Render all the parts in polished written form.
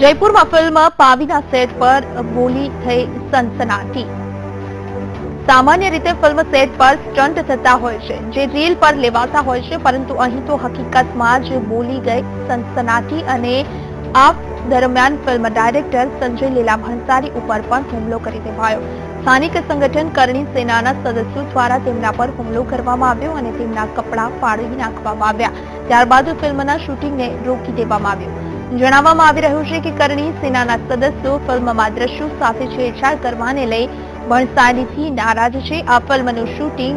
જયપુરમાં film પાવીના set પર બોલી થઈ સનસનાટી। સામાન્ય રીતે ફિલ્મ સેટ પર સ્ટન્ટ થતા હોય છે, જે રીલ પર લેવાતા હોય છે, પરંતુ અહીં તો હકીકતમાં જ બોલી ગઈ સનસનાટી। અને આ દરમિયાન ફિલ્મ ડાયરેક્ટર સંજય લીલા ભણસારી ઉપર પણ હુમલો કરી દેવાયો। સ્થાનિક સંગઠન કરણી સેનાના સદસ્યો દ્વારા તેમના પર હુમલો કરવામાં આવ્યો અને તેમના કપડાં ફાડી નાખવામાં આવ્યા। ત્યારબાદ ફિલ્મના શૂટિંગને રોકી દેવામાં આવ્યું। જણાવવામાં આવી રહ્યું છે કે કરણી સેનાના સદસ્યો ફિલ્મમાં દ્રશ્યો સાથે છેડછાડ કરવાને લઈ ભણસાલીથી નારાજ છે। આ ફિલ્મનું શૂટિંગ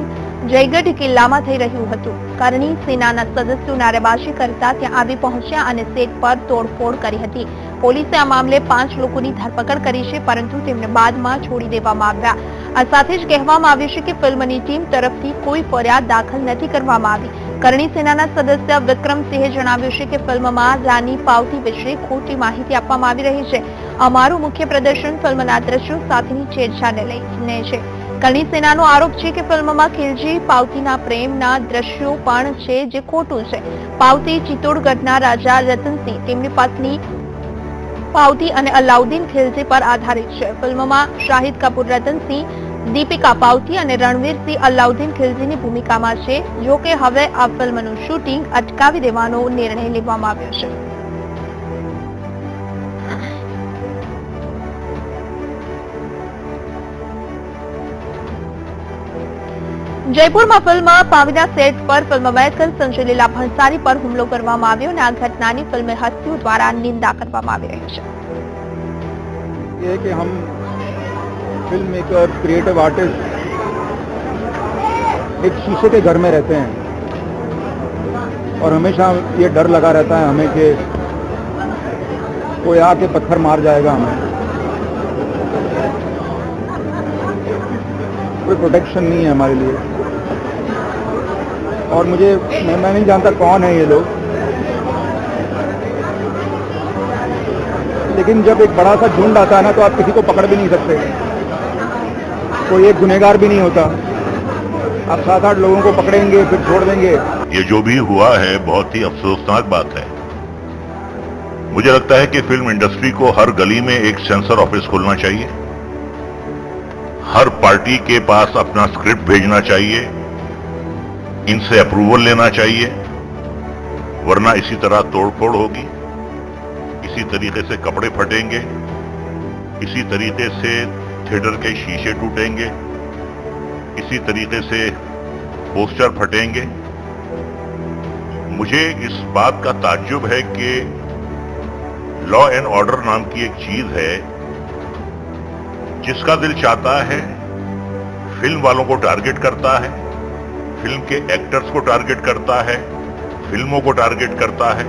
જયગઢ કિલ્લામાં થઈ રહ્યું હતું। કરણી સેનાના સદસ્યો નારેબાજી કરતા ત્યાં આવી પહોંચ્યા અને સેટ પર તોડફોડ કરી હતી। પોલીસે આ મામલે 5 લોકોની ધરપકડ કરી છે, પરંતુ તેમને બાદમાં છોડી દેવામાં આવ્યા। આ સાથે જ કહેવામાં આવ્યું છે કે ફિલ્મની ટીમ તરફથી કોઈ ફરિયાદ દાખલ નથી કરવામાં આવી। કરણી સેનાના સદસ્ય વિક્રમસિંહે જણાવ્યું છે કે ફિલ્મમાં રાની પાવતી વિશે ખોટી માહિતી આપવામાં આવી રહી છે। અમારું મુખ્ય પ્રદર્શન ફિલ્મના દ્રશ્યો સાથેની છેડછાડને લઈને છે। કરણી સેનાનો આરોપ છે કે ફિલ્મમાં ખિલજી પાવતીના પ્રેમના દ્રશ્યો પણ છે, જે ખોટું છે। પાવતી ચિત્તોડગઢના રાજા રતનસિંહ, તેમની પત્ની પાવતી અને અલાઉદ્દીન ખિલજી પર આધારિત છે। ફિલ્મમાં શાહિદ કપૂર રતનસિંહ, દીપિકા પાવતી અને રણવીરસિંહ અલાઉદ્દીન ખિલજીની ભૂમિકામાં છે। જો કે હવે આ ફિલ્મનું શૂટિંગ અટકાવી દેવાનો નિર્ણય લેવામાં આવ્યો છે। જયપુરમાં ફિલ્મ પાવીના સેટ પર ફિલ્મ મેકર સંજય લીલા ભણસારી પર હુમલો કરવામાં આવ્યો અને આ ઘટનાની ફિલ્મ હસ્તીઓ દ્વારા નિંદા કરવામાં આવી રહી છે। ये है कि हम फिल्म मेकर, क्रिएटिव आर्टिस्ट एक शीशे के घर में रहते हैं और हमेशा ये डर लगा रहता है हमें कि कोई आके पत्थर मार जाएगा हमें, कोई प्रोटेक्शन नहीं है हमारे लिए। और मैं नहीं जानता कौन है ये लोग, लेकिन जब एक बड़ा सा झुंड आता है ना, तो आप किसी को पकड़ भी नहीं सकते। कोई एक गुनहगार भी नहीं होता। आप 7-8 लोगों को पकड़ेंगे फिर छोड़ देंगे। ये जो भी हुआ है बहुत ही अफसोसनाक बात है। मुझे लगता है कि फिल्म इंडस्ट्री को हर गली में एक सेंसर ऑफिस खोलना चाहिए, हर पार्टी के पास अपना स्क्रिप्ट भेजना चाहिए, इनसे अप्रूवल लेना चाहिए, वरना इसी तरह तोड़फोड़ होगी, इसी तरीके से कपड़े फटेंगे, इसी तरीके से थिएटर के शीशे टूटेंगे, इसी तरीके से पोस्टर फटेंगे। मुझे इस बात का ताज्जुब है कि लॉ एंड ऑर्डर नाम की एक चीज है, जिसका दिल चाहता है फिल्म वालों को टारगेट करता है, फिल्म के एक्टर्स को टारगेट करता है, फिल्मों को टारगेट करता है।